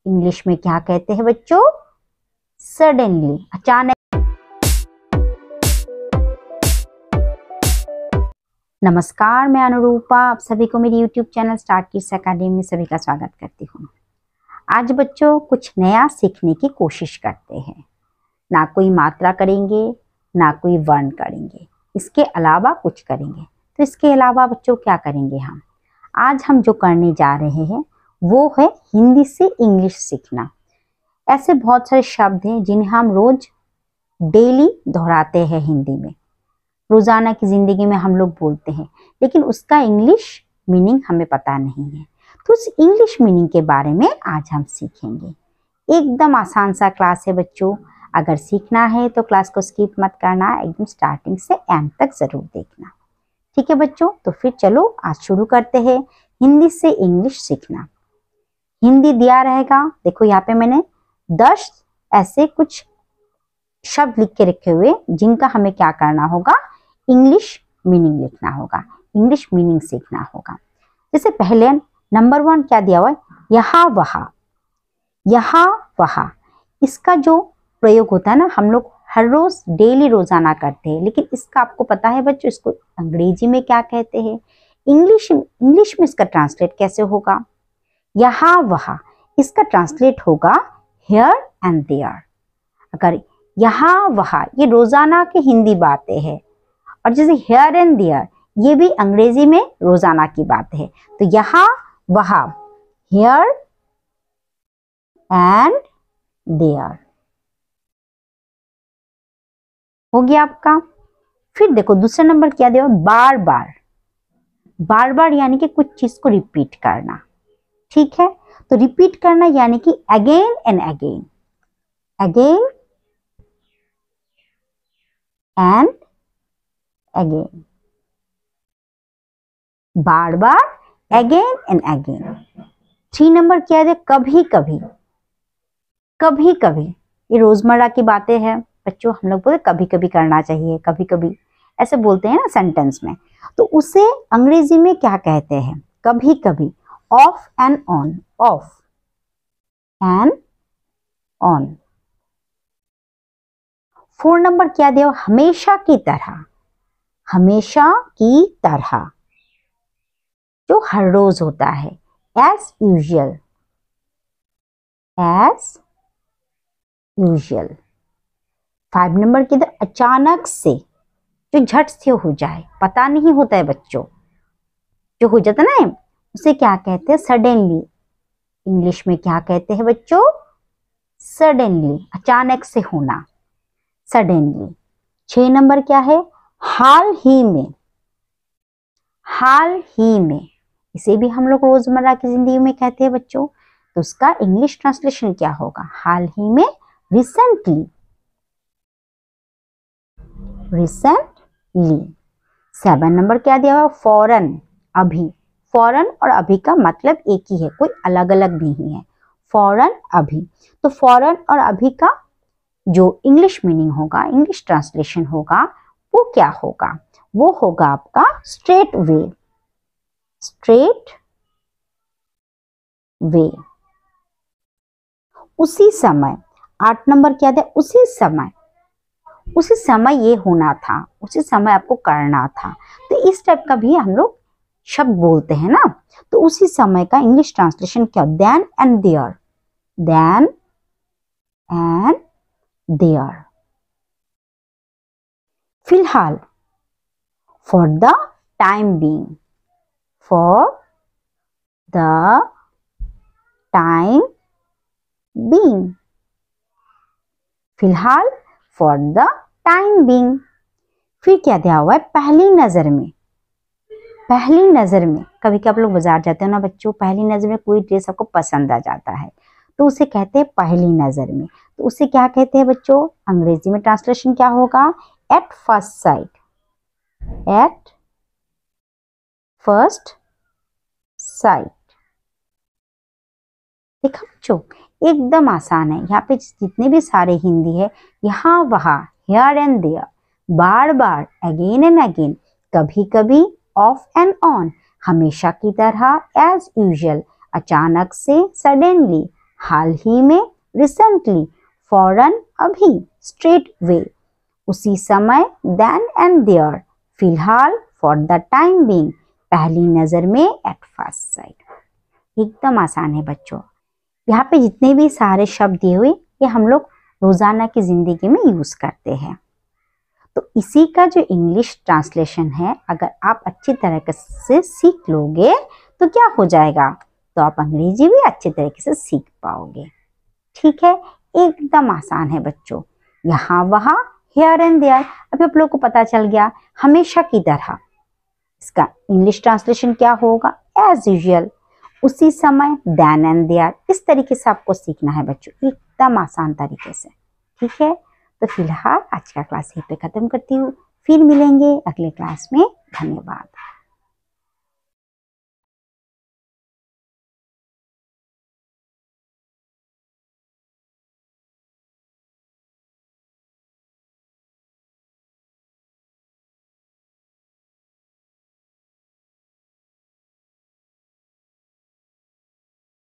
English में क्या कहते हैं बच्चों? सडनली, अचानक। नमस्कार, मैं अनुरूपा, आप सभी को मेरी YouTube channel start kids academy में सभी का स्वागत करती हूँ। आज बच्चों कुछ नया सीखने की कोशिश करते हैं। ना कोई मात्रा करेंगे, ना कोई वर्ण करेंगे, इसके अलावा कुछ करेंगे। तो इसके अलावा बच्चों क्या करेंगे हम? आज हम जो करने जा रहे हैं वो है हिंदी से इंग्लिश सीखना। ऐसे बहुत सारे शब्द हैं जिन्हें हम रोज डेली दोहराते हैं हिंदी में, रोजाना की जिंदगी में हम लोग बोलते हैं, लेकिन उसका इंग्लिश मीनिंग हमें पता नहीं है। तो उस इंग्लिश मीनिंग के बारे में आज हम सीखेंगे। एकदम आसान सा क्लास है बच्चों, अगर सीखना है तो क्लास को स्किप मत करना, एकदम स्टार्टिंग से एंड तक जरूर देखना। ठीक है बच्चों, तो फिर चलो आज शुरू करते हैं हिंदी से इंग्लिश सीखना। हिंदी दिया रहेगा, देखो यहाँ पे मैंने 10 ऐसे कुछ शब्द लिख के रखे हुए जिनका हमें क्या करना होगा? इंग्लिश मीनिंग लिखना होगा, इंग्लिश मीनिंग सीखना होगा। जैसे पहले नंबर 1 क्या दिया हुआ है? यहाँ वहाँ। यहाँ वहाँ, इसका जो प्रयोग होता है ना, हम लोग हर रोज डेली रोजाना करते हैं, लेकिन इसका आपको पता है बच्चों इसको अंग्रेजी में क्या कहते हैं? इंग्लिश में इसका ट्रांसलेट कैसे होगा? यहाँ वहाँ, इसका ट्रांसलेट होगा हियर एंड देयर। अगर यहाँ वहाँ ये रोजाना की हिंदी बातें हैं, और जैसे हियर एंड देयर ये भी अंग्रेजी में रोजाना की बात है। तो यहाँ वहाँ, हियर एंड देयर हो गया आपका। फिर देखो दूसरा नंबर क्या दिया? बार बार। बार बार यानी कि कुछ चीज को रिपीट करना, ठीक है? तो रिपीट करना यानी कि again and again, again and again, बार बार, अगेन एंड अगेन। 3 नंबर क्या है? कभी कभी। कभी कभी ये रोजमर्रा की बातें हैं बच्चों, हम लोग बोलते कभी कभी करना चाहिए, कभी कभी ऐसे बोलते हैं ना सेंटेंस में। तो उसे अंग्रेजी में क्या कहते हैं? कभी कभी, of and on, of and on. 4 number क्या दिया? हमेशा की तरह। हमेशा की तरह जो हर रोज होता है, as usual, as usual. 5 number के अंदर अचानक से, जो झट से हो जाए, पता नहीं होता है बच्चों, जो हो जाता है ना, उसे क्या कहते हैं? सडनली। इंग्लिश में क्या कहते हैं बच्चों? सडनली, अचानक से होना, सडनली। 6 नंबर क्या है? हाल ही में। हाल ही में, इसे भी हम लोग रोजमर्रा की जिंदगी में कहते हैं बच्चों। तो उसका इंग्लिश ट्रांसलेशन क्या होगा? हाल ही में, रिसेंटली, रिसेंटली। 7 नंबर क्या दिया हुआ? फौरन, अभी। फौरन और अभी का मतलब एक ही है, कोई अलग अलग नहीं है। फौरन, अभी। तो फौरन और अभी का जो इंग्लिश मीनिंग होगा, इंग्लिश ट्रांसलेशन होगा, वो क्या होगा? वो होगा आपका स्ट्रेट वे, स्ट्रेट वे। उसी समय। 8 नंबर क्या था? उसी समय। उसी समय ये होना था, उसी समय आपको करना था। तो इस टाइप का भी हम लोग शब्द बोलते हैं ना। तो उसी समय का इंग्लिश ट्रांसलेशन क्या? Then and there, then and there. फिलहाल, for the time being, for the time being. फिलहाल, फॉर द टाइम बीइंग। फिर क्या दिया हुआ है? पहली नजर में। पहली नजर में, कभी कभी आप लोग बाजार जाते हो ना बच्चों, पहली नजर में कोई ड्रेस आपको पसंद आ जाता है, तो उसे कहते हैं पहली नजर में। तो उसे क्या कहते हैं बच्चों? अंग्रेजी में ट्रांसलेशन क्या होगा? At first sight, at first sight. देखा बच्चों, एकदम आसान है। यहाँ पे जितने भी सारे हिंदी है, यहाँ वहाँ, हियर एंड देयर, बार बार, अगेन एंड अगेन, कभी कभी, ऑफ एंड ऑन, हमेशा की तरह, एज यूजुअल, अचानक से, सडनली, हाल ही में, रिसेंटली, फौरन, अभी, स्ट्रेट वे, उसी समय, देन एंड देयर, फिलहाल, फॉर द टाइम बीइंग, पहली नजर में, एट फर्स्ट साइट। एकदम आसान है बच्चों। यहाँ पे जितने भी सारे शब्द दिए हुए ये हम लोग रोजाना की जिंदगी में यूज करते हैं। तो इसी का जो इंग्लिश ट्रांसलेशन है, अगर आप अच्छी तरीके से सीख लोगे तो क्या हो जाएगा, तो आप अंग्रेजी भी अच्छे तरीके से सीख पाओगे। ठीक है, एकदम आसान है बच्चों। यहाँ वहाँ, हियर एंड देयर, अभी आप लोगों को पता चल गया। हमेशा की तरह इसका इंग्लिश ट्रांसलेशन क्या होगा, एज यूजुअल, उसी समय, देन एंड देयर। इस तरीके से आपको सीखना है बच्चों, एकदम आसान तरीके से। ठीक है, तो फिलहाल आज का क्लास यहीं पे खत्म करती हूँ, फिर मिलेंगे अगले क्लास में। धन्यवाद।